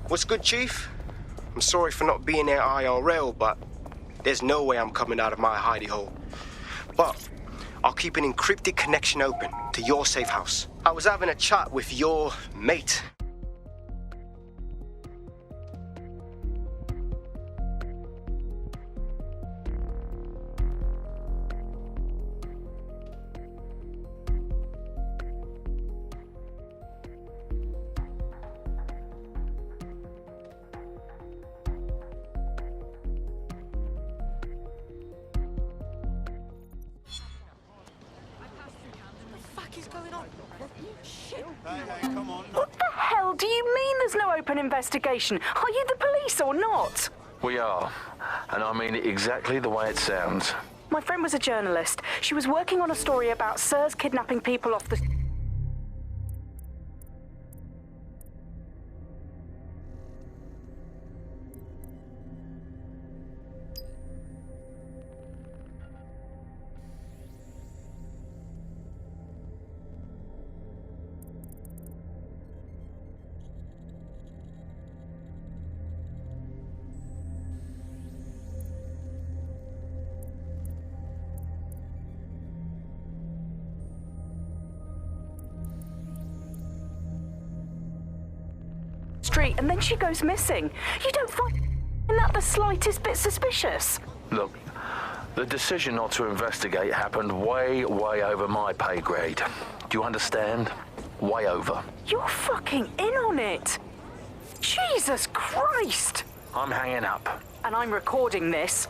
What's good, Chief? I'm sorry for not being there IRL, but there's no way I'm coming out of my hidey hole. But I'll keep an encrypted connection open to your safe house. I was having a chat with your mate. What the hell do you mean there's no open investigation? Are you the police or not? We are, and I mean it exactly the way it sounds. My friend was a journalist. She was working on a story about Sirs kidnapping people off the... street, and then she goes missing. You don't find that the slightest bit suspicious? Look, the decision not to investigate happened way over my pay grade. Do you understand? Way over. You're fucking in on it. Jesus Christ! I'm hanging up. And I'm recording this.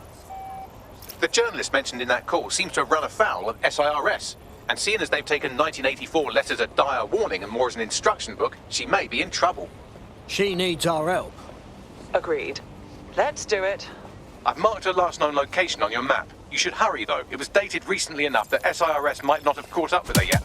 The journalist mentioned in that call seems to have run afoul of SIRS. And seeing as they've taken 1984 letters of dire warning and more as an instruction book, she may be in trouble. She needs our help. Agreed. Let's do it. I've marked her last known location on your map. You should hurry, though. It was dated recently enough that SIRS might not have caught up with her yet.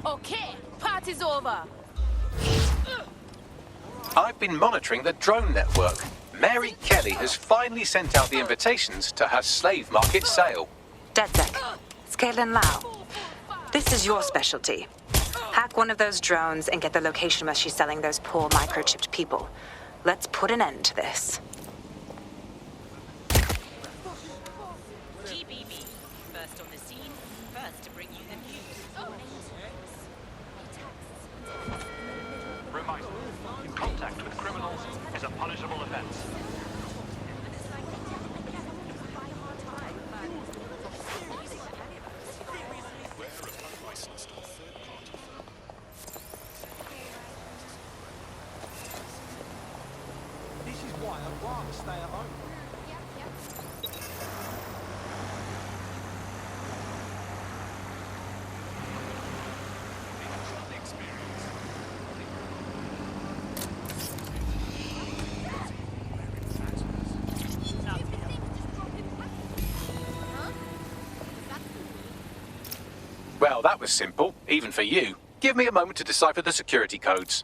Okay, party's over. I've been monitoring the drone network. Mary Kelly has finally sent out the invitations to her slave market sale. DedSec, it's Caitlin Lau. This is your specialty. Hack one of those drones and get the location where she's selling those poor microchipped people. Let's put an end to this. GBB, first on the scene, first to bring you the news. Reminder, contact with criminals is a punishable offense. This is why I'd rather stay at home. Well, that was simple, even for you. Give me a moment to decipher the security codes.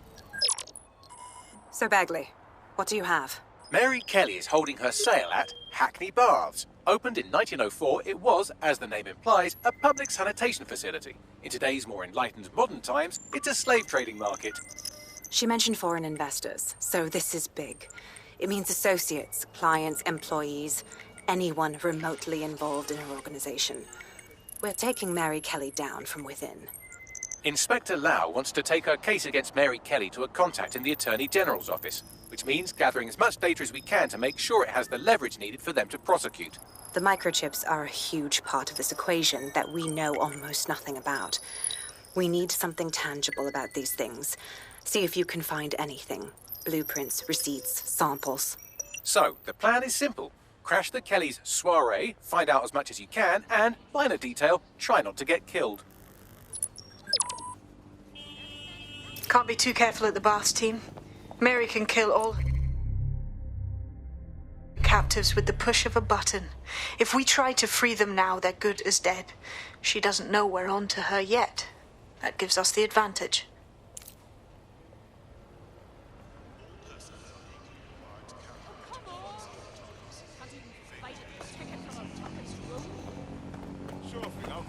So Bagley, what do you have? Mary Kelly is holding her sale at Hackney Baths. Opened in 1904, it was, as the name implies, a public sanitation facility. In today's more enlightened modern times, it's a slave trading market. She mentioned foreign investors, so this is big. It means associates, clients, employees, anyone remotely involved in her organization. We're taking Mary Kelly down from within. Inspector Lau wants to take her case against Mary Kelly to a contact in the Attorney General's office, which means gathering as much data as we can to make sure it has the leverage needed for them to prosecute. The microchips are a huge part of this equation that we know almost nothing about. We need something tangible about these things. See if you can find anything. Blueprints, receipts, samples. So, the plan is simple. Crash the Kellys' soiree, find out as much as you can, and, minor detail, try not to get killed. Can't be too careful at the Baths team. Mary can kill all captives with the push of a button. If we try to free them now, they're good as dead. She doesn't know we're on to her yet. That gives us the advantage. Sure thing, I'll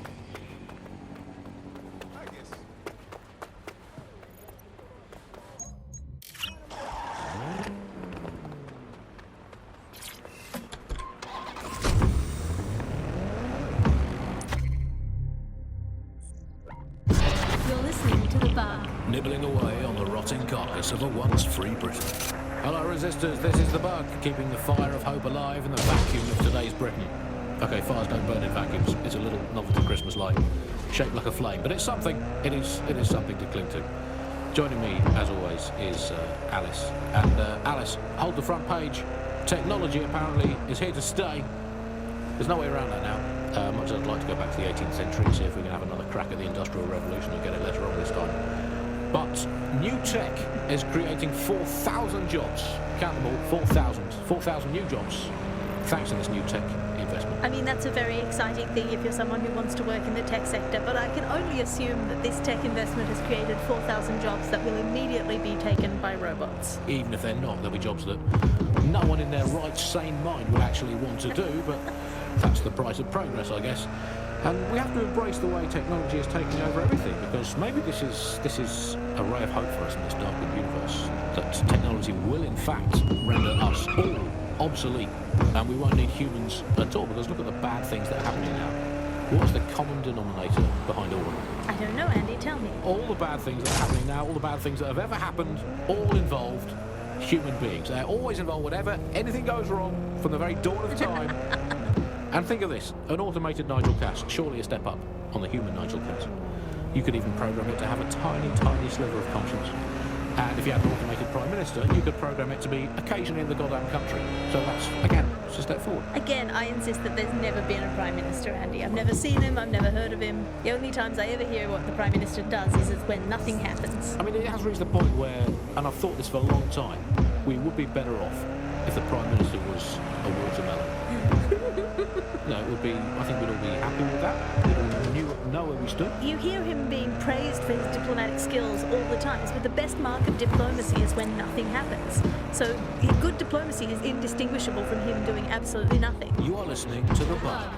carcass of a once free Britain. Hello, resistors. This is the Bug, keeping the fire of hope alive in the vacuum of today's Britain. Okay, fires don't burn in vacuums. It's a little novelty Christmas light, shaped like a flame, but it's something. It is something to cling to. Joining me, as always, is Alice. And Alice, hold the front page. Technology apparently is here to stay. There's no way around that now. Much as I'd like to go back to the 18th century and see if we can have another crack at the Industrial Revolution and get it later on this time. But new tech is creating 4,000 jobs. Count them all, 4,000 new jobs, thanks to this new tech investment. I mean, that's a very exciting thing if you're someone who wants to work in the tech sector, but I can only assume that this tech investment has created 4,000 jobs that will immediately be taken by robots. Even if they're not, there'll be jobs that no one in their right, sane mind would actually want to do, but that's the price of progress, I guess. And we have to embrace the way technology is taking over everything, because maybe this is a ray of hope for us in this darkened universe, that technology will in fact render us all obsolete, and we won't need humans at all, because look at the bad things that are happening now. What's the common denominator behind all of them? I don't know, Andy, tell me. All the bad things that are happening now, all the bad things that have ever happened, all involved human beings. They're always involved whenever anything goes wrong from the very dawn of time. And think of this, an automated Nigel Cass, surely a step up on the human Nigel Cass. You could even program it to have a tiny, tiny sliver of conscience. And if you had an automated Prime Minister, you could program it to be occasionally in the goddamn country. So that's, again, it's a step forward. Again, I insist that there's never been a Prime Minister, Andy. I've never seen him, I've never heard of him. The only times I ever hear what the Prime Minister does is when nothing happens. I mean, it has reached the point where, and I've thought this for a long time, we would be better off if the Prime Minister was a watermelon. No, it would be, I think we'd all be happy with that. We'd all know where we stood. You hear him being praised for his diplomatic skills all the time, but the best mark of diplomacy is when nothing happens. So good diplomacy is indistinguishable from him doing absolutely nothing. You are listening to The Bug.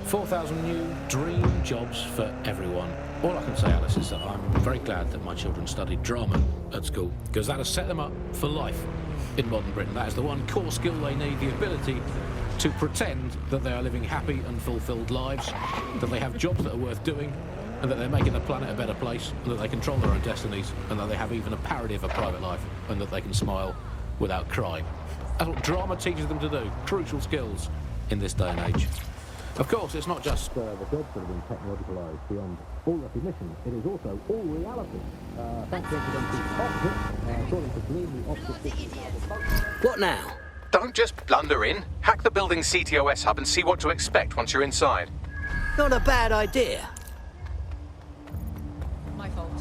4,000 new dream jobs for everyone. All I can say, Alice, is that I'm very glad that my children studied drama at school, because that has set them up for life in modern Britain. That is the one core skill they need, the ability to pretend that they are living happy and fulfilled lives, that they have jobs that are worth doing, and that they're making the planet a better place, and that they control their own destinies, and that they have even a parody of a private life, and that they can smile without crying. That's what drama teaches them to do. Crucial skills in this day and age. Of course, it's not just the jobs that have been technologicalised beyond all recognition. It is also all reality. Thanks to Optic, according to Green, the Optic... What now? Don't just blunder in. Hack the building's CTOS hub and see what to expect once you're inside. Not a bad idea. My fault.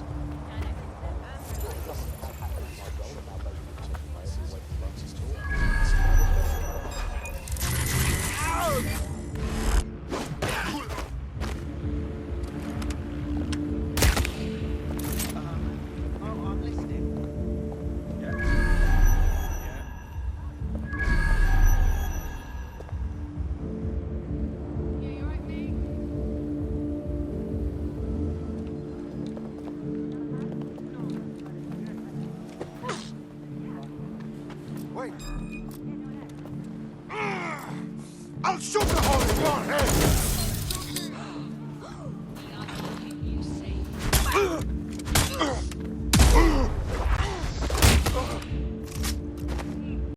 I'll shoot the hole in your head!